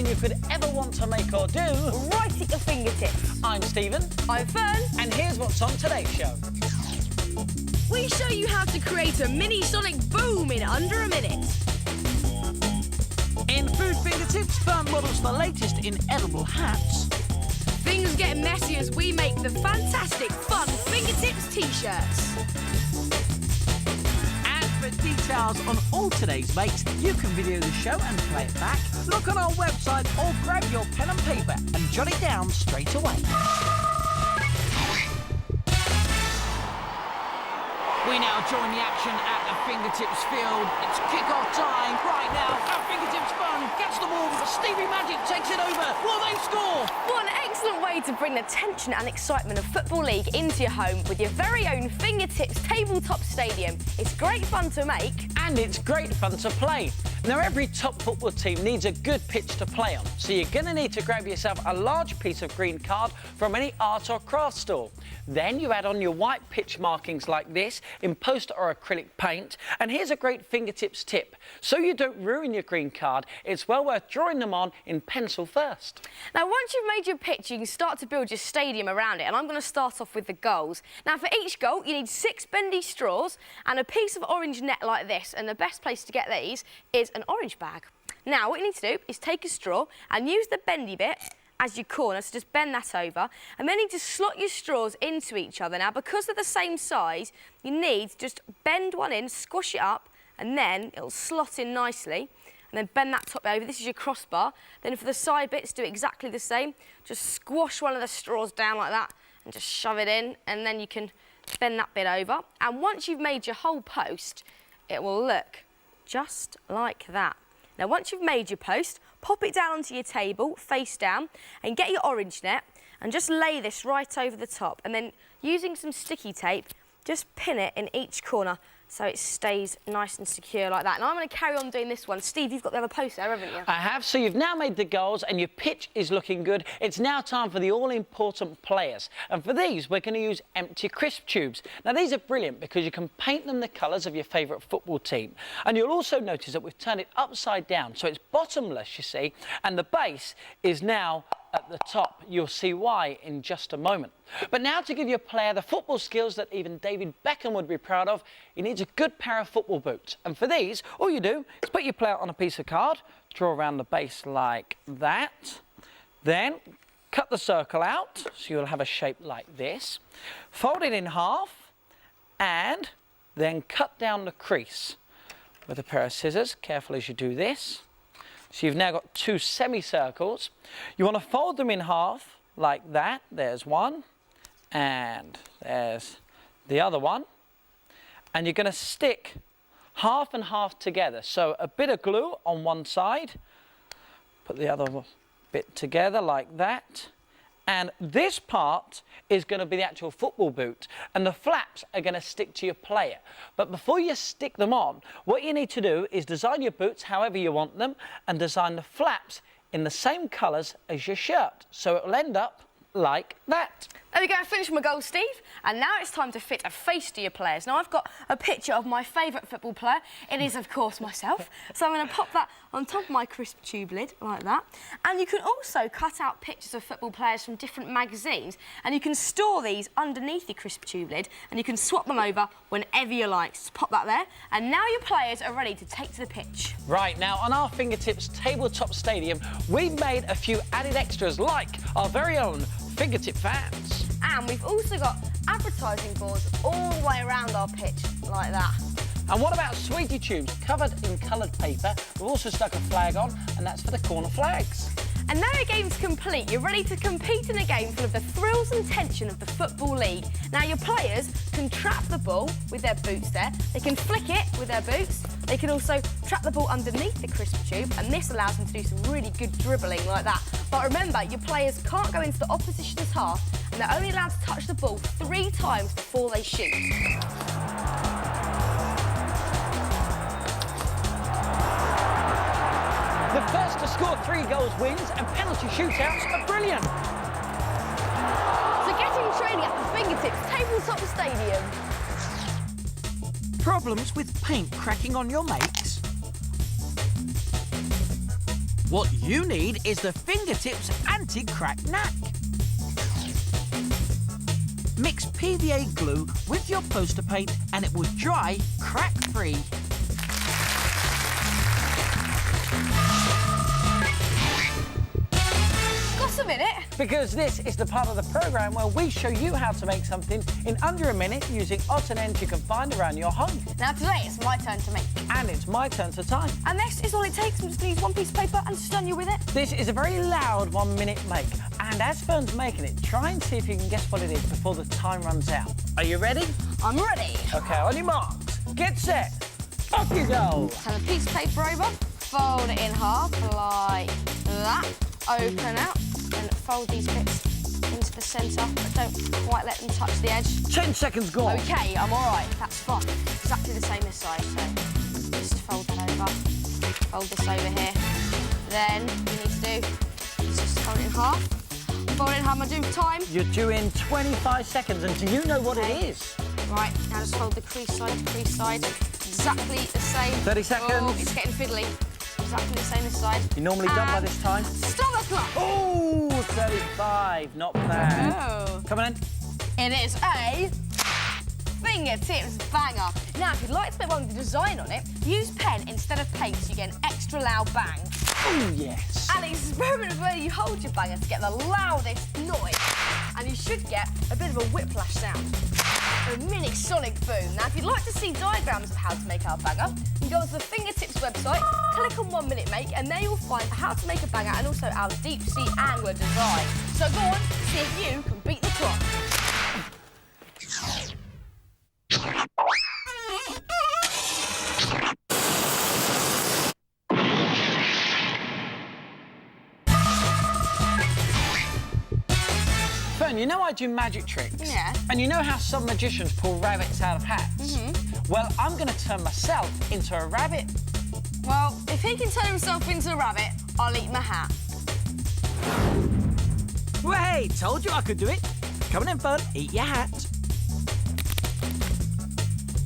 you could ever want to make or do. Right at your fingertips. I'm Stephen. I'm Fern. And here's what's on today's show. We show you how to create a mini sonic boom in under a minute. In Food Fingertips, Fern models the latest in edible hats. Things get messy as we make the fantastic Fun Fingertips t-shirts. And for details on all today's makes, you can video the show and play it back. Look on our website or grab your pen and paper and jot it down straight away. We now join the action at the Fingertips field. It's kick-off time right now. Our Fingertips Fun gets the ball. Stevie Magic takes it over. Will they score? What an excellent way to bring the tension and excitement of Football League into your home with your very own Fingertips tabletop stadium. It's great fun to make. And it's great fun to play. Now, every top football team needs a good pitch to play on, so you're going to need to grab yourself a large piece of green card from any art or craft store. Then you add on your white pitch markings like this in poster or acrylic paint. And here's a great Fingertips tip. So you don't ruin your green card, it's well worth drawing them on in pencil first. Now, once you've made your pitch, you can start to build your stadium around it. And I'm going to start off with the goals. Now, for each goal, you need 6 bendy straws and a piece of orange net like this. And the best place to get these is an orange bag. Now, what you need to do is take a straw and use the bendy bit as your corner, so just bend that over, and then you need to slot your straws into each other. Now, because they're the same size, you need to just bend one in, squash it up, and then it'll slot in nicely, and then bend that top over. This is your crossbar. Then for the side bits, do exactly the same. Just squash one of the straws down like that, and just shove it in, and then you can bend that bit over. And once you've made your whole post, it will look just like that. Now, once you've made your post, pop it down onto your table, face down, and get your orange net, and just lay this right over the top. And then, using some sticky tape, just pin it in each corner so it stays nice and secure like that. And I'm going to carry on doing this one. Steve, you've got the other post there, haven't you? I have. So you've now made the goals and your pitch is looking good. It's now time for the all-important players. And for these, we're going to use empty crisp tubes. Now, these are brilliant because you can paint them the colours of your favourite football team. And you'll also notice that we've turned it upside down, so it's bottomless, you see, and the base is now at the top. You'll see why in just a moment. But now, to give your player the football skills that even David Beckham would be proud of, he needs a good pair of football boots. And for these, all you do is put your player on a piece of card, draw around the base like that, then cut the circle out, so you'll have a shape like this, fold it in half, and then cut down the crease with a pair of scissors, careful as you do this. So you've now got 2 semicircles. You want to fold them in half like that. There's one, and there's the other one. And you're going to stick half and half together. So a bit of glue on one side, put the other bit together like that. And this part is going to be the actual football boot, and the flaps are going to stick to your player. But before you stick them on, what you need to do is design your boots however you want them and design the flaps in the same colours as your shirt. So it will end up like that. There we go, I finished my goal, Steve. And now it's time to fit a face to your players. Now, I've got a picture of my favourite football player. It is, of course, myself. So I'm going to pop that on top of my crisp tube lid, like that. And you can also cut out pictures of football players from different magazines. And you can store these underneath your crisp tube lid, and you can swap them over whenever you like. So pop that there. And now your players are ready to take to the pitch. Right, now on our Fingertips tabletop stadium, we've made a few added extras like our very own Fingertip fans. And we've also got advertising boards all the way around our pitch, like that. And what about sweetie tubes covered in coloured paper? We've also stuck a flag on, and that's for the corner flags. And now your game's complete. You're ready to compete in a game full of the thrills and tension of the Football League. Now, your players can trap the ball with their boots there. They can flick it with their boots. They can also trap the ball underneath the crisp tube, and this allows them to do some really good dribbling like that. But remember, your players can't go into the opposition's half, and they're only allowed to touch the ball 3 times before they shoot. The first to score 3 goals wins, and penalty shootouts are brilliant. So get in training at the Fingertips tabletop stadium. Problems with paint cracking on your makes? What you need is the Fingertips anti-crack knack. Mix PVA glue with your poster paint and it will dry crack-free. Got a minute? Because this is the part of the programme where we show you how to make something in under a minute using odds and ends you can find around your home. Now today it's my turn to make. And it's my turn to time. And this is all it takes. I'm just going to use one piece of paper and stun you with it. This is a very loud 1 minute make. And as Fern's making it, try and see if you can guess what it is before the time runs out. Are you ready? I'm ready. OK, on your marks, get set, off you go. Turn a piece of paper over, fold it in half like that, open out, and fold these bits into the centre, but don't quite let them touch the edge. 10 seconds gone. OK, I'm all right, that's fine. Exactly the same this side, so just fold that over, fold this over here. Then you need to do is just fold it in half. Fold it in half, I'm doing time. You're due in 25 seconds, and do you know what it is? Right, now just fold the crease side to crease side. Exactly the same. 30 seconds. Oh, it's getting fiddly. Exactly the same this side. You're normally done by this time. Stomach clock. Oh, 35, not bad. Oh. Come on in. It is a Fingertips banger. Now, if you'd like to make one with the design on it, use pen instead of paint so you get an extra loud bang. Oh, yes. And experiment where you hold your banger to get the loudest noise. And you should get a bit of a whiplash sound. A mini sonic boom. Now, if you'd like to see diagrams of how to make our banger, you go onto the Fingertips website, click on 1 minute make, and there you'll find how to make a banger and also our deep sea angler design. So go on, see if you can beat the clock. Fern, you know I do magic tricks? Yeah. And you know how some magicians pull rabbits out of hats? Mm-hmm. Well, I'm going to turn myself into a rabbit. Well, if he can turn himself into a rabbit, I'll eat my hat. Well, hey, told you I could do it. Come on in, Fern, eat your hat.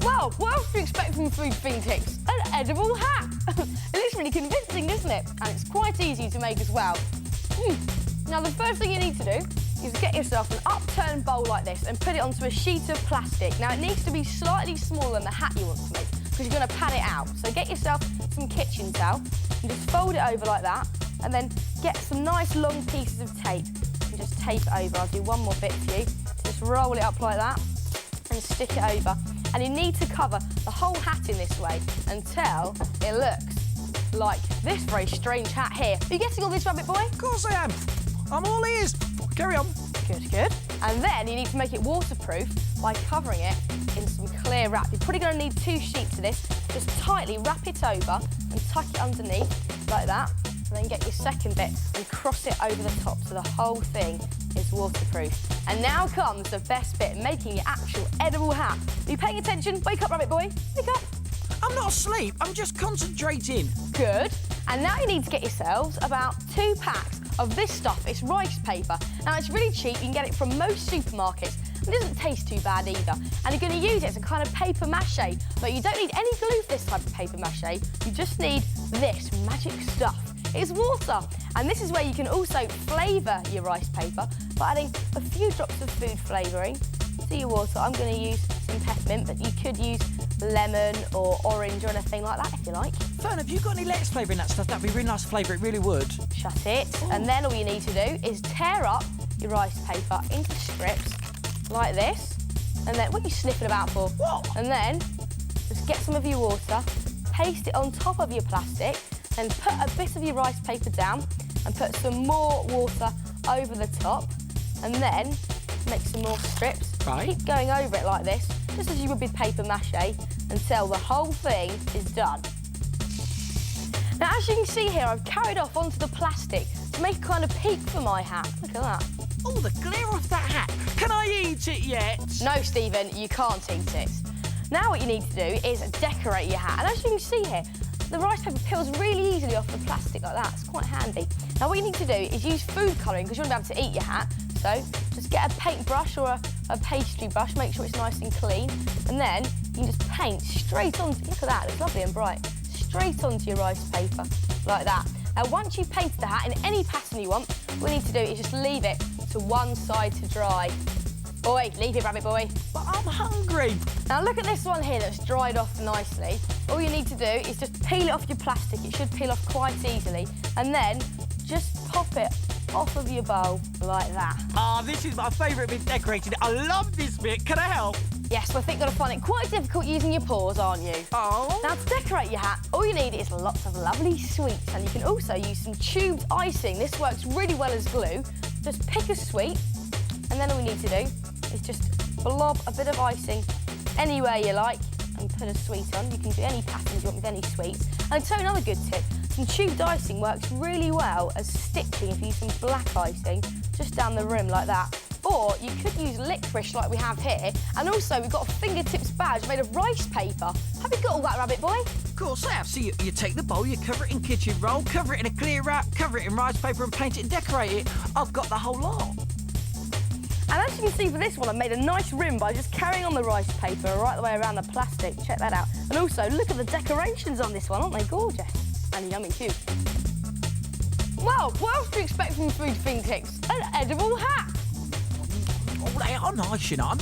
Well, what else do you expect from Food Fingertips? An edible hat. It looks really convincing, doesn't it? And it's quite easy to make as well. Now, the first thing you need to do is get yourself an upturned bowl like this and put it onto a sheet of plastic. Now, it needs to be slightly smaller than the hat you want to make because you're going to pad it out. So get yourself some kitchen towel and just fold it over like that, and then get some nice long pieces of tape and just tape it over. I'll do one more bit for you. Just roll it up like that and stick it over. And you need to cover the whole hat in this way until it looks like this very strange hat here. Are you getting all this, rabbit boy? Of course I am. I'm all ears. Carry on. Good, good. And then you need to make it waterproof by covering it in some clear wrap. You're probably going to need 2 sheets of this. Just tightly wrap it over and tuck it underneath like that. And then get your second bit and cross it over the top so the whole thing is waterproof. And now comes the best bit, making your actual edible hat. Are you paying attention? Wake up, rabbit boy. Wake up. I'm not asleep. I'm just concentrating. Good. And now you need to get yourselves about 2 packs of this stuff. It's rice paper. Now, it's really cheap. You can get it from most supermarkets. It doesn't taste too bad either. And you're going to use it as a kind of paper mache. But you don't need any glue for this type of paper mache. You just need this magic stuff. It's water. And this is where you can also flavour your rice paper by adding a few drops of food flavouring to your water. I'm going to use some peppermint, but you could use lemon or orange or anything like that if you like. Fern, have you got any lettuce flavour in that stuff? That'd be really nice to flavour, it really would. Shut it. Ooh. And then all you need to do is tear up your rice paper into strips like this. And then, what are you sniffing about for? What? And then just get some of your water, paste it on top of your plastic, and put a bit of your rice paper down and put some more water over the top, and then make some more strips. Right. Keep going over it like this, just as you would with paper mache, until the whole thing is done. Now, as you can see here, I've carried off onto the plastic to make a kind of peak for my hat. Look at that. Oh, the glare off that hat. Can I eat it yet? No, Stephen, you can't eat it. Now what you need to do is decorate your hat. And as you can see here, the rice paper peels really easily off the plastic like that. It's quite handy. Now what you need to do is use food colouring because you want to be able to eat your hat. So just get a paintbrush or a pastry brush, make sure it's nice and clean. And then you can just paint straight onto, look at that, it's lovely and bright. Straight onto your rice paper, like that. Now, once you've painted the hat in any pattern you want, what you need to do is just leave it to one side to dry. Boy, leave it, rabbit boy. But I'm hungry. Now look at this one here that's dried off nicely. All you need to do is just peel it off your plastic. It should peel off quite easily. And then just pop it off of your bowl like that. Ah, this is my favourite bit decorated. I love this bit. Can I help? Yes, well, I think you're going to find it quite difficult using your paws, aren't you? Oh. Now, to decorate your hat, all you need is lots of lovely sweets, and you can also use some tubed icing. This works really well as glue. Just pick a sweet, and then all you need to do is just blob a bit of icing anywhere you like and put a sweet on. You can do any patterns you want with any sweets. And I'll tell you another good tip. Some tubed icing works really well as stitching if you use some black icing just down the rim like that. Or you could use licorice like we have here. And also, we've got a fingertips badge made of rice paper. Have you got all that, rabbit boy? Of course I have. So you take the bowl, you cover it in kitchen roll, cover it in a clear wrap, cover it in rice paper and paint it and decorate it. I've got the whole lot. And as you can see for this one, I made a nice rim by just carrying on the rice paper right the way around the plastic. Check that out. And also, look at the decorations on this one. Aren't they gorgeous? And yummy too. Well, what else do you expect from Food Fingertips? An edible hat. Oh, they are nice, you know.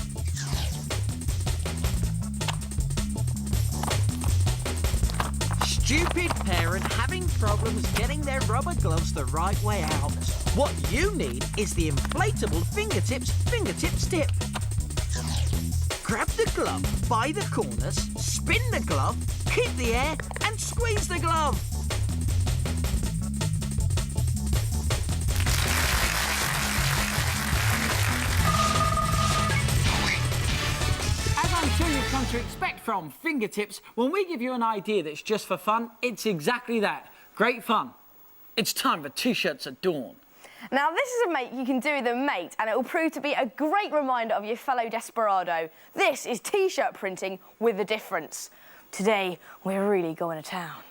Stupid parent having problems getting their rubber gloves the right way out. What you need is the inflatable fingertips tip. Grab the glove by the corners, spin the glove, keep the air and squeeze the glove. As I'm sure you've come to expect from Fingertips, when we give you an idea that's just for fun, it's exactly that. Great fun. It's time for T-shirts at dawn. Now, this is a make you can do with a mate, and it will prove to be a great reminder of your fellow desperado. This is T-shirt printing with a difference. Today, we're really going to town.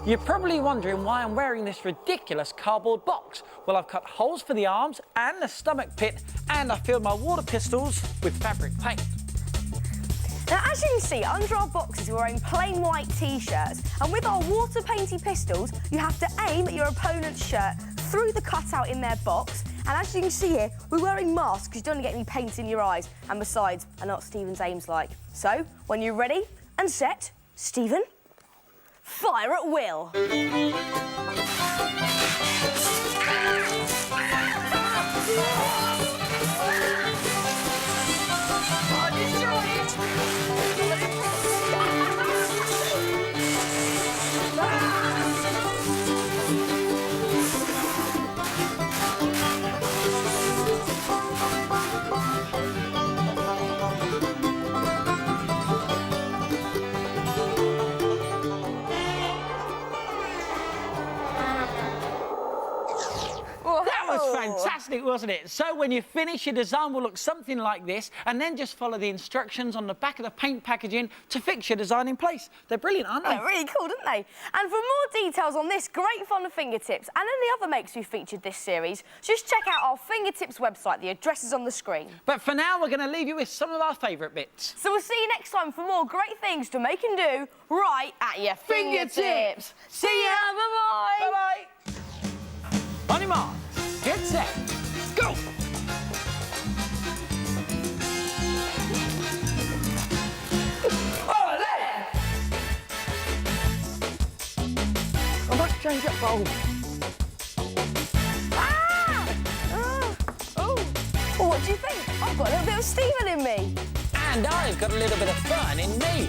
You're probably wondering why I'm wearing this ridiculous cardboard box. Well, I've cut holes for the arms and the stomach pit, and I filled my water pistols with fabric paint. Now, as you can see, under our boxes, we're wearing plain white T-shirts, and with our water painty pistols, you have to aim at your opponent's shirt through the cutout in their box. And as you can see here, we're wearing masks because you don't want to get any paint in your eyes. And besides, are not Stephen's aims like. So, when you're ready and set, Stephen, fire at will. That was fantastic, wasn't it? So when you finish, your design will look something like this, and then just follow the instructions on the back of the paint packaging to fix your design in place. They're brilliant, aren't they? They're really cool, aren't they? And for more details on this great fun of Fingertips and any other makes we featured this series, just check out our Fingertips website. The address is on the screen. But for now, we're going to leave you with some of our favourite bits. So we'll see you next time for more great things to make and do right at your fingertips. See ya, bye-bye. Bye-bye. On your mark, get set, go! I must change that bowl. Oh, what do you think? I've got a little bit of Stephen in me. And I've got a little bit of fun in me.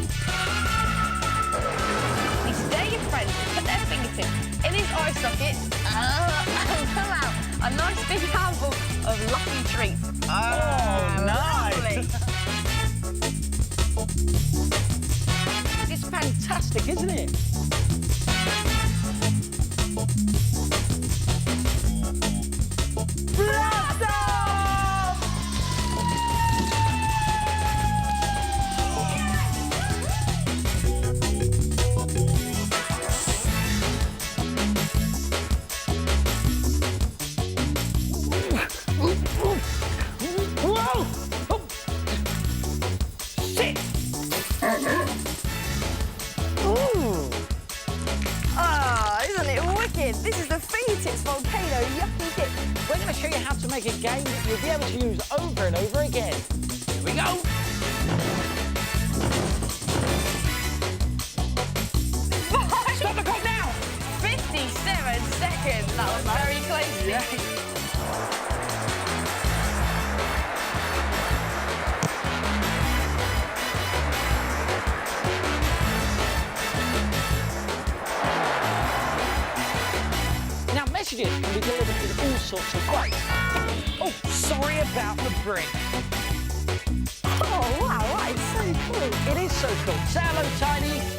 These dare your friends put their fingertips in his eye socket and pull out a nice big handful of lucky treats. Oh, nice. It's fantastic, isn't it? Blast off! the fingertips volcano yucky dip. We're going to show you how to make a game that you'll be able to use over and over again. Here we go. Stop the clock now. 57 seconds. That was very close. Yeah. Now, messages can be delivered in all sorts of ways. Oh, sorry about the brick. Oh, wow, that is so cool. It is so cool. Say hello, Tiny.